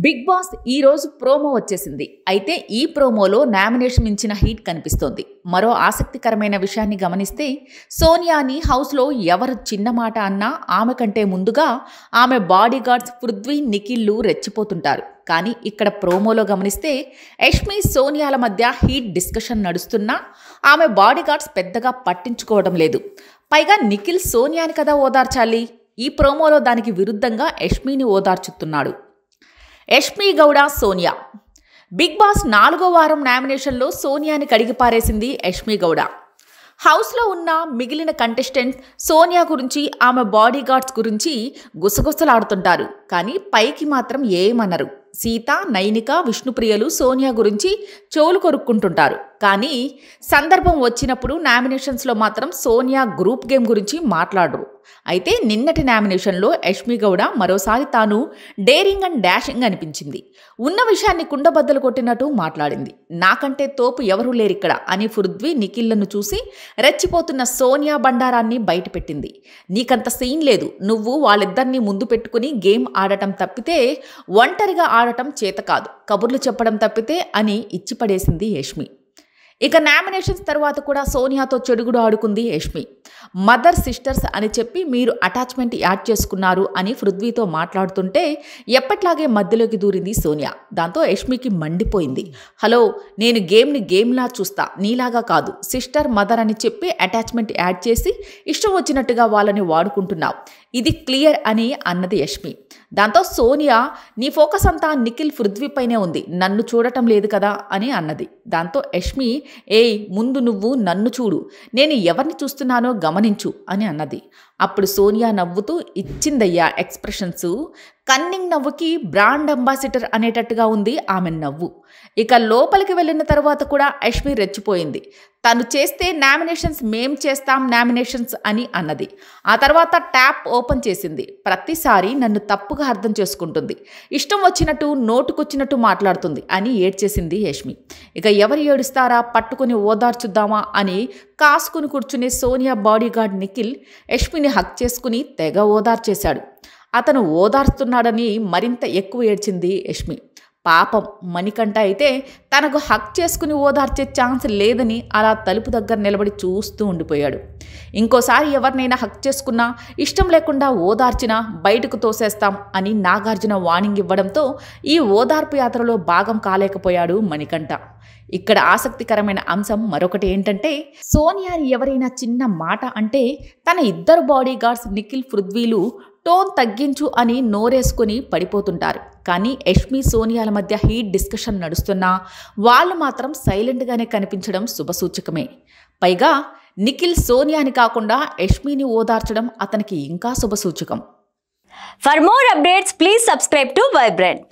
Big boss ఈ రోజు promo వచ్చేసింది. అయితే ఈ ప్రోమోలో నామినేషన్ మించిన హీట్ కనిపిస్తోంది. మరో ఆసక్తికరమైన విషయాన్ని గమనిస్తే సోనియాని హౌస్లో ఎవరు చిన్న మాట అన్నా ఆమె కంటే ముందుగా ఆమె బాడీ గార్డ్స్ పృథ్వీ, నిఖిల్లు రెచ్చిపోతుంటారు. కానీ ఇక్కడ ప్రోమోలో గమనిస్తే యష్మి, సోనియాల మధ్య హీట్ డిస్కషన్ నడుస్తున్నా ఆమె బాడీ గార్డ్స్ పెద్దగా పట్టించుకోవడం లేదు. పైగా నిఖిల్ సోనియాని కదా ఓదార్చాలి. ఈ ప్రోమోలో దానికి విరుద్ధంగా యష్మిని ఓదార్చుతున్నాడు. యష్మి గౌడ, సోనియా. బిగ్ బాస్ 4వ వారం నామినేషన్లో సోనియాని కడిగిపారేసింది యష్మి గౌడ. హౌస్లో ఉన్న మిగిలిన కంటెస్టెంట్స్ సోనియా గురించి, ఆమె బాడీ గార్డ్స్ గురించి గుసగుసలాడుతుంటారు. కానీ పైకి మాత్రం ఏమనరు. సీత, నైనిక, విష్ణుప్రియలు సోనియా గురించి చెవులు కొరుక్కుంటుంటారు. కానీ సందర్భం వచ్చినప్పుడు నామినేషన్స్లో మాత్రం సోనియా గ్రూప్ గేమ్ గురించి మాట్లాడరు. అయితే నిన్నటి నామినేషన్లో యష్మి గౌడ మరోసారి తాను డేరింగ్ అండ్ డాషింగ్ అనిపించింది. ఉన్న విషయాన్ని కుండబద్దలు కొట్టినట్టు మాట్లాడింది. నాకంటే తోపు ఎవరూ లేరిక్కడ అని పృథ్వీ, నిఖిల్లను చూసి రెచ్చిపోతున్న సోనియా బండారాన్ని బయటపెట్టింది. నీకంత సీన్ లేదు, నువ్వు వాళ్ళిద్దరినీ ముందు పెట్టుకుని గేమ్ ఆడటం తప్పితే ఒంటరిగా ఆడటం చేత కాదు, కబుర్లు చెప్పడం తప్పితే అని ఇచ్చిపడేసింది యష్మి. ఇక నామినేషన్స్ తర్వాత కూడా సోనియాతో చెడుగుడు ఆడుకుంది యష్మి. మదర్ సిస్టర్స్ అని చెప్పి మీరు అటాచ్మెంట్ యాడ్ చేసుకున్నారు అని పృథ్వీతో మాట్లాడుతుంటే ఎప్పట్లాగే మధ్యలోకి దూరింది సోనియా. దాంతో యష్మికి మండిపోయింది. హలో, నేను గేమ్ని గేమ్లా చూస్తా, నీలాగా కాదు. సిస్టర్, మదర్ అని చెప్పి అటాచ్మెంట్ యాడ్ చేసి ఇష్టం వచ్చినట్టుగా వాళ్ళని వాడుకుంటున్నావు, ఇది క్లియర్ అని అన్నది యష్మి. దాంతో సోనియా, నీ ఫోకస్ అంతా నిఖిల్, పృథ్వీపైనే ఉంది, నన్ను చూడటం లేదు కదా అని అన్నది. దాంతో యష్మి, ఏయ్ ముందు నువ్వు నన్ను చూడు, నేను ఎవరిని చూస్తున్నానో గమనించు అని అన్నది. అప్పుడు సోనియా నవ్వుతూ ఇచ్చిందయ్యా ఎక్స్ప్రెషన్స్. కన్నింగ్ నవ్వుకి బ్రాండ్ అంబాసిడర్ అనేటట్టుగా ఉంది ఆమె నవ్వు. ఇక లోపలికి వెళ్ళిన తర్వాత కూడా యష్మి రెచ్చిపోయింది. తను చేస్తే నామినేషన్స్ మేం చేస్తాం నామినేషన్స్ అని అన్నది. ఆ తర్వాత ట్యాప్ ఓపెన్ చేసింది. ప్రతిసారి నన్ను తప్పుగా అర్థం చేసుకుంటుంది, ఇష్టం వచ్చినట్టు నోటుకొచ్చినట్టు మాట్లాడుతుంది అని ఏడ్చేసింది యష్మి. ఇక ఎవరు ఏడుస్తారా, పట్టుకుని ఓదార్చుద్దామా అని కాసుకుని కూర్చునే సోనియా బాడీగార్డ్ నిఖిల్ యష్మిని హక్ చేసుకుని తెగ ఓదార్చేశాడు. అతను ఓదార్స్తున్నాడని మరింత ఎక్కువ ఏడ్చింది యష్మి. పాపం మణికంఠ అయితే తనకు హక్ చేసుకుని ఓదార్చే ఛాన్స్ లేదని అలా తలుపు దగ్గర నిలబడి చూస్తూ ఉండిపోయాడు. ఇంకోసారి ఎవరినైనా హక్ చేసుకున్నా, ఇష్టం లేకుండా ఓదార్చినా బయటకు తోసేస్తాం అని నాగార్జున వార్నింగ్ ఇవ్వడంతో ఈ ఓదార్పు యాత్రలో భాగం కాలేకపోయాడు మణికంఠ. ఇక్కడ ఆసక్తికరమైన అంశం మరొకటి ఏంటంటే, సోనియాని ఎవరైనా చిన్న మాట అంటే తన ఇద్దరు బాడీ గార్డ్స్ నిఖిల్, పృథ్వీలు టోన్ తగ్గించు అని నోరేసుకుని పడిపోతుంటారు. కానీ యష్మి, సోనియాల మధ్య హీట్ డిస్కషన్ నడుస్తున్నా వాళ్ళు మాత్రం సైలెంట్గానే కనిపించడం శుభసూచకమే. పైగా నిఖిల్ సోనియాని కాకుండా యష్మిని ఓదార్చడం అతనికి ఇంకా శుభసూచకం. For more updates, please subscribe to Vibrant.